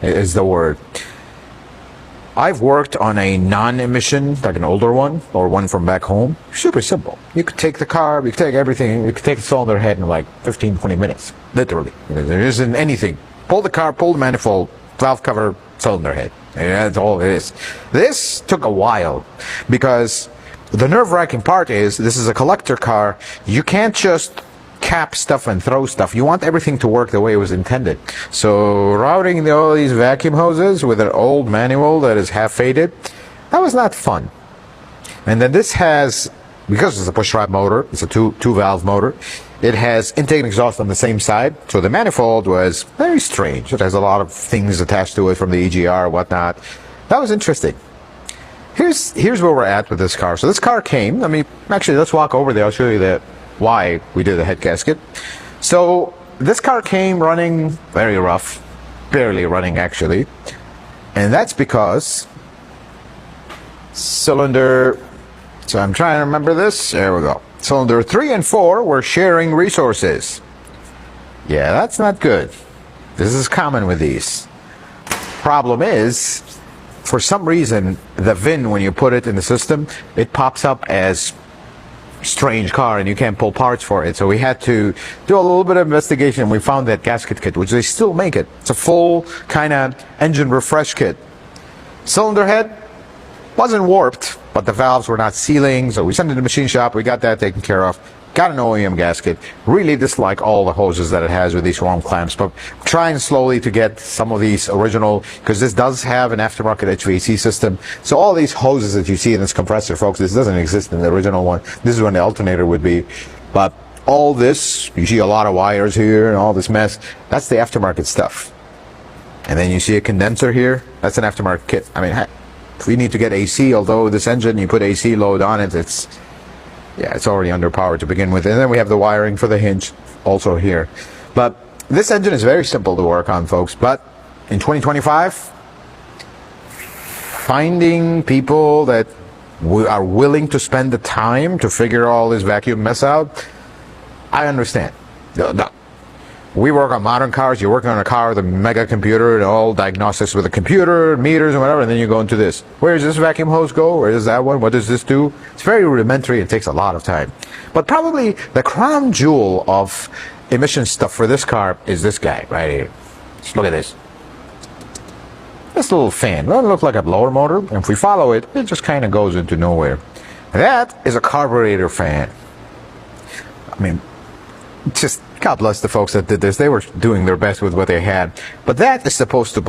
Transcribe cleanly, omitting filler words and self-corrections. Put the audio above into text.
is the word. I've worked on a non-emission, like an older one, or one from back home. Super simple. You could take the car, you could take everything, you could take the cylinder head in like 15, 20 minutes. Literally. There isn't anything. Pull the car, pull the manifold, valve cover, cylinder head. Yeah, that's all it is. This took a while because the nerve-wracking part is this is a collector car. You can't just cap stuff and throw stuff. You want everything to work the way it was intended. So routing all these vacuum hoses with an old manual that is half faded, that was not fun. And then this has, because it's a push-rod motor, it's a two valve motor, it has intake and exhaust on the same side. So the manifold was very strange. It has a lot of things attached to it from the EGR, whatnot. That was interesting. Here's where we're at with this car. So this car came, actually let's walk over there. I'll show you why we did the head gasket. So this car came running very rough, barely running actually, and that's because cylinder, so I'm trying to remember this, there we go. Cylinder 3 and 4 were sharing resources. Yeah, that's not good. This is common with these. Problem is, for some reason, the VIN, when you put it in the system, it pops up as strange car and you can't pull parts for it. So we had to do a little bit of investigation. We found that gasket kit, which they still make it. It's a full kind of engine refresh kit. Cylinder head wasn't warped, but the valves were not sealing, so we sent it to the machine shop. We got that taken care of. Got an OEM gasket. Really dislike all the hoses that it has with these worm clamps, but trying slowly to get some of these original, because this does have an aftermarket HVAC system. So all these hoses that you see in this compressor, folks, this doesn't exist in the original one. This is when the alternator would be. But all this, you see a lot of wires here and all this mess, that's the aftermarket stuff. And then you see a condenser here. That's an aftermarket kit. If we need to get AC, although this engine, you put AC load on it, it's already underpowered to begin with. And then we have the wiring for the hinge also here. But this engine is very simple to work on, folks. But in 2025, finding people that are willing to spend the time to figure all this vacuum mess out, I understand. We work on modern cars. You're working on a car with a mega computer and all diagnostics with a computer, meters and whatever, and then you go into this. Where does this vacuum hose go? Where does that one? What does this do? It's very rudimentary. It takes a lot of time. But probably the crown jewel of emission stuff for this car is this guy right here. Just look at this. This little fan. Doesn't look like a blower motor. And if we follow it, it just kind of goes into nowhere. That is a carburetor fan. Just God bless the folks that did this. They were doing their best with what they had. But that is supposed to blow.